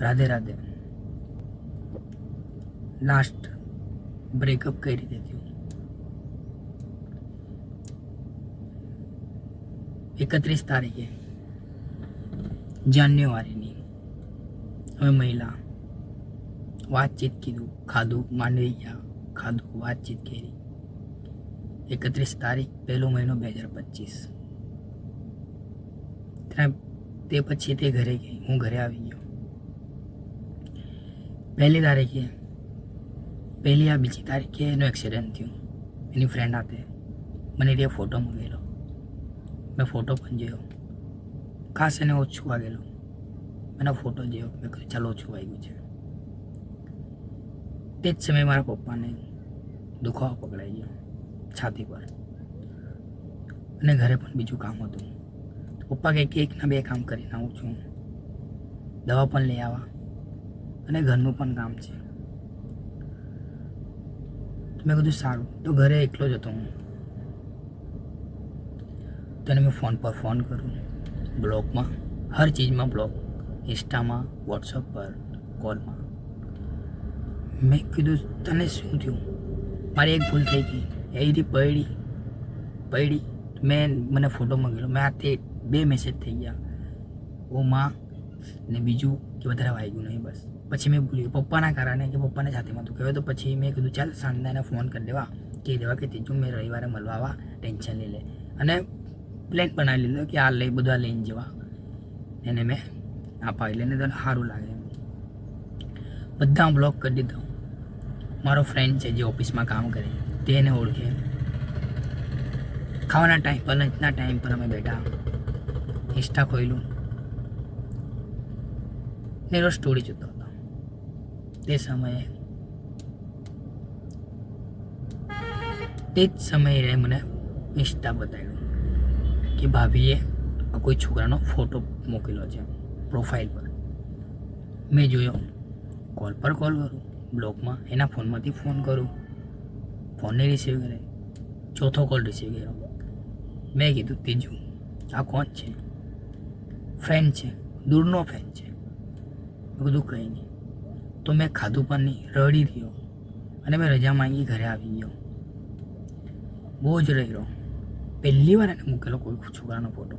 Radhe Radhe. Last breakup કઈ રીતે થયું? 31 તારીખે જાન્યુઆરીની અમે મહિલા વાતચીત કીધું, ખાધું, માંડવી ગયા, ખાધું, વાતચીત કરી. 31 તારીખ 1 મહિનો 2025. તે પછી તે ઘરે ગઈ, હું ઘરે આવી ગયો. 1 તારીખે 2 તારીખે એનો એક્સિડન્ટ થયું એની ફ્રેન્ડ હાથે. મને તે ફોટો મૂકેલો, મેં ફોટો પણ જોયો. ખાસ એને ઓછું વાગેલું, મેં ફોટો જોયો. મેં કહ્યું ચાલો ઓછું વાગ્યું છે. તે જ સમયે મારા પપ્પાને દુખાવો પકડાઈ ગયો છાતી પર, અને ઘરે પણ બીજું કામ હતું. પપ્પા કહે કે 1 ના 2 કામ કરીને આવું છું, દવા પણ લઈ આવા અને ઘરનું પણ કામ છે. મેં કીધું સારું. તો ઘરે એકલો જ હતો હું. તને મેં ફોન પર ફોન કરું, બ્લોકમાં, હર ચીજમાં બ્લોક, ઇન્સ્ટામાં, વોટ્સઅપ પર, કોલમાં. મેં કીધું તને શું થયું? મારી એક ભૂલ થઈ ગઈ, એથી પડી. મને ફોટો મૂકેલો, મેં આ તે 2 મેસેજ થઈ ગયા, ઓ માં ને બીજું કે વધારે વાગ્યું નહીં. બસ પછી મેં ભૂલી ગયો પપ્પાના કારણે, કે પપ્પાને સાથેમાં તું કહેવાય. તો પછી મેં કીધું ચાલ સાંજના એને ફોન કરી દેવા, કહી દેવા કે તેજુ મેં રવિવારે મળવા આવા, ટેન્શન લઈ લે. અને પ્લેન બનાવી લીધો કે આ બધા લઈને જવા, એને મેં અપાવી લઈને તને સારું લાગે. બધા બ્લોક કરી દીધો. મારો ફ્રેન્ડ છે જે ઓફિસમાં કામ કરે, તે એને ઓળખે. ખાવાના ટાઈમ પર, લંચના ટાઈમ પર અમે બેઠા, ઇન્સ્ટા ખોલ્યું ને રોજ સ્ટોરી જોતો હતો. તે જ સમયે મને ઇન્સ્ટા બતાવ્યું કે ભાભીએ કોઈ છોકરાનો ફોટો મૂકેલો છે પ્રોફાઇલ પર. મેં જોયો, કોલ પર કોલ કરું, બ્લોકમાં, એના ફોનમાંથી ફોન કરું, ફોનને રિસીવ કરે. ચોથો કોલ રિસીવ કર્યો. મેં કીધું તેજુ આ કોણ છે? ફ્રેન્ડ છે, દૂરનો ફ્રેન્ડ છે. મેં કીધું કંઈ નહીં. તો મેં ખાધું પણ નહીં, રડી રહ્યો, અને મેં રજા માંગી ઘરે આવી ગયો. બહુ જ રહ્યો. પહેલી વાર એને મૂકેલો કોઈ છોકરાનો ફોટો.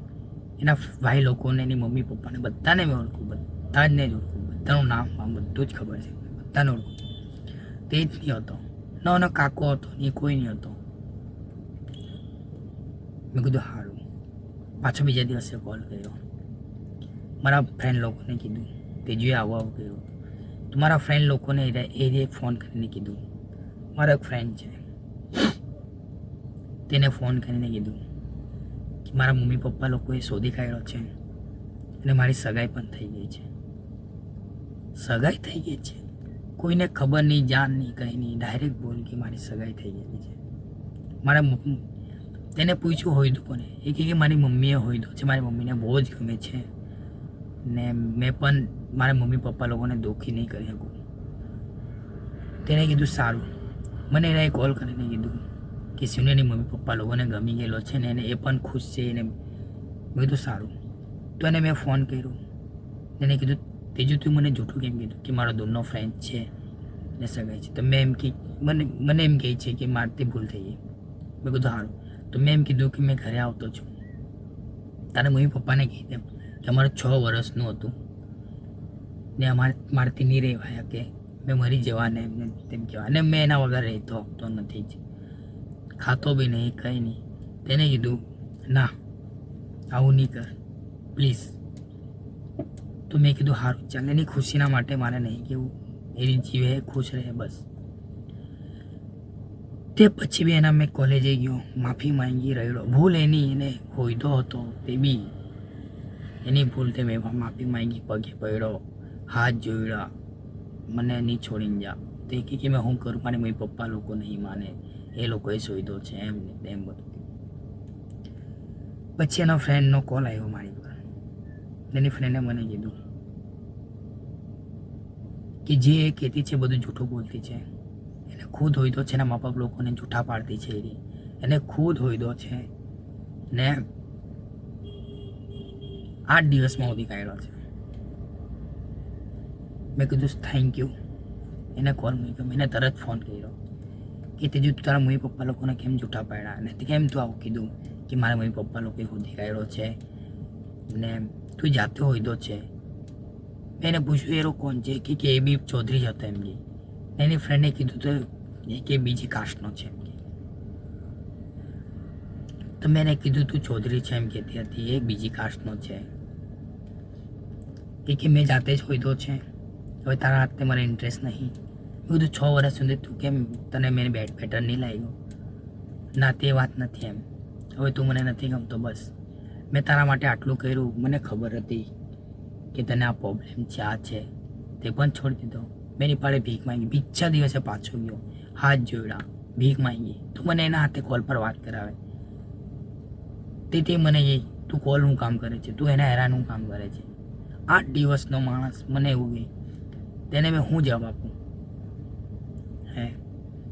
એના ભાઈ લોકોને, એની મમ્મી પપ્પાને બધાને મેં ઓળખું, બધા જ ને જ ઓળખું, બધાનું નામ બધું જ ખબર છે, બધાને ઓળખું. તે જ નહીં હતો, ન કાકો હતો, એ કોઈ નહીં હતો. મેં કીધું સારું. પાછો બીજા દિવસે કોલ કર્યો, મારા ફ્રેન્ડ લોકોને કીધું, તેજુએ આવું કર્યું. તો મારા ફ્રેન્ડ લોકોને એ ફોન કરીને કીધું, મારો એક ફ્રેન્ડ છે, તેને ફોન કરીને કીધું કે મારા મમ્મી પપ્પા લોકોએ શોધી કાઢ્યો છે અને મારી સગાઈ પણ થઈ ગઈ છે. સગાઈ થઈ ગઈ છે, કોઈને ખબર નહીં, જાણ નહીં, કંઈ નહીં. ડાયરેક્ટ બોલ કે મારી સગાઈ થઈ ગયેલી છે. તેને પૂછ્યું હોય તો કોને? એ કહે કે મારી મમ્મીએ હોય તો છે, મારી મમ્મીને બહુ જ ગમે છે ને મેં પણ મારા મમ્મી પપ્પા લોકોને દુઃખી નહીં કરી શકું. તેને કીધું સારું. મને એનાએ કોલ કરીને કીધું કે સિનુની મમ્મી પપ્પા લોકોને ગમી ગયેલો છે ને એને એ પણ ખુશ છે. એને મેં કીધું સારું. તો એને મેં ફોન કર્યો. એને કીધું તેજુ તું મને જૂઠું કેમ કીધું કે મારો દૂરનો ફ્રેન્ડ છે ને સગાઈ છે? તો મેં એમ કે મને એમ કહે છે કે મારથી ભૂલ થઈ ગઈ. મેં કીધું સારું. તો મેં એમ કીધું કે મેં ઘરે આવતો છું, તારા મમ્મી પપ્પાને કહી દેમ કે અમારે 6 વર્ષનું હતું ને મારથી નહીં રહેવાયા, કે મેં મરી જવાને એમને તેમ કહેવાય. અને મેં એના વગર રહેતો હકતો નથી જ, ખાતો બી નહીં, કંઈ નહીં. તેને કીધું ના આવું નહીં કર પ્લીઝ. તો મેં કીધું સારું ચાલ, એની ખુશીના માટે મારે નહીં કેવું, એની જીવે ખુશ રહે બસ. તે પછી બી એના મેં કોલેજે ગયો, માફી માંગી રહ્યો. ભૂલ એની, એને હોયતો હતો તે બી એની ભૂલ. તે મેં માફી માંગી, પગે પડ્યો, હાથ જોડ્યા, મને નહીં છોડીને જા. તે કે મેં શું કરું, મારી મમ્મી પપ્પા લોકો નહીં માને, એ લોકોએ સોયદો છે એમ ને તેમ બધું. પછી એનો ફ્રેન્ડનો કોલ આવ્યો મારી પર. એની ફ્રેન્ડે મને કીધું કે જે એ કહેતી છે બધું જૂઠું બોલતી છે, એને ખુદ હોયતો છે, એના મા બાપ લોકોને જૂઠા પાડતી છે, એને ખુદ હોયતો છે ને 8 દિવસમાં ઉધી કાઢ્યો છે. મેં કીધું થેન્ક યુ. એને કોલ મૂક્યો. મેં એને તરત ફોન કર્યો કે તે જો તું તારા મમ્મી પપ્પા લોકોને કેમ જૂઠા પાડ્યા અને તે કેમ તું આવું કીધું કે મારા મમ્મી પપ્પા લોકોએ ખોદી કાઢ્યો છે ને તું જાતે હોઈદો છે. મેં એને પૂછ્યું એ લોકો કોણ છે કે એ બી ચૌધરી જ હતો એમ કે. એની ફ્રેન્ડે કીધું તો કે બીજી કાસ્ટનો છે એમ કે. તો મેં એને કીધું તું ચૌધરી છે એમ કહેતી હતી, એ બીજી કાસ્ટનો છે કે મેં જાતે જ હોઈદો છે. હવે તારા હાથે મને ઇન્ટરેસ્ટ નહીં. મેં કીધું 6 વર્ષ સુધી તું કેમ તને મેં બેટર નહીં લાગ્યો? ના તે વાત નથી એમ. હવે તું મને નથી ગમતો બસ. મેં તારા માટે આટલું કર્યું, મને ખબર હતી કે તને આ પ્રોબ્લેમ છે, આ છે, તે પણ છોડી દીધો. મેં એની પાડે ભીખ માંગી. બીજા દિવસે પાછો ગયો, હાથ જોડ્યા, ભીખ માંગી. તું મને એના હાથે કોલ પર વાત કરાવે. તે મને એ તું કોલનું કામ કરે છે, તું એના હેરાનનું કામ કરે છે. 8 દિવસનો માણસ મને એવું કહે, તેને મેં શું જવાબ આપું? હે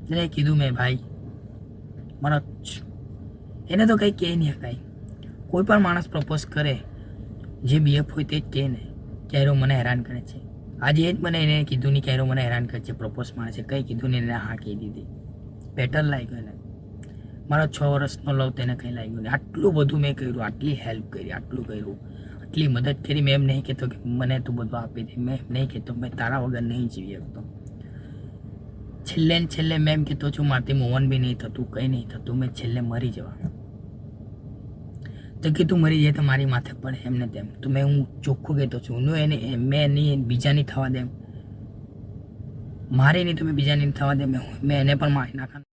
તેને કીધું મેં ભાઈ મારા એને તો કંઈ કહે નહીં શકાય. કોઈ પણ માણસ પ્રપોઝ કરે જે બીએફ હોય તે જ કહે ને ક્યારો મને હેરાન કરે છે. આજે એ જ મને એને કીધું નહીં ક્યારો મને હેરાન કરે છે, પ્રપોઝ મારે છે, કંઈ કીધું નહીં, એને હા કહી દીધી. બેટર લાગ્યો એને. મારો 6 વર્ષનો લવ તેને કંઈ લાગ્યું નહીં. આટલું બધું મેં કર્યું, આટલી હેલ્પ કરી, આટલું કર્યું, આટલી મદદ કરી. મેં એમ નહીં કહેતો કે મને તું બધું આપી દે, મેં એમ નહીં કહેતો મેં તારા વગર નહીં જીવી શકતો. છેલ્લે મેં એમ કહેતો છું મારાથી મોહન બી નહીં થતું, કંઈ નહીં થતું, મેં છેલ્લે મરી જવા. તો કે તું મરી જાય તો મારી માથે પડે એમને તેમ. તો મેં હું ચોખ્ખું કહેતો છું, મેં નહીં બીજાની થવા દે, મારી નહીં તો મેં બીજાની થવા દે, મેં એને પણ મારી નાખા.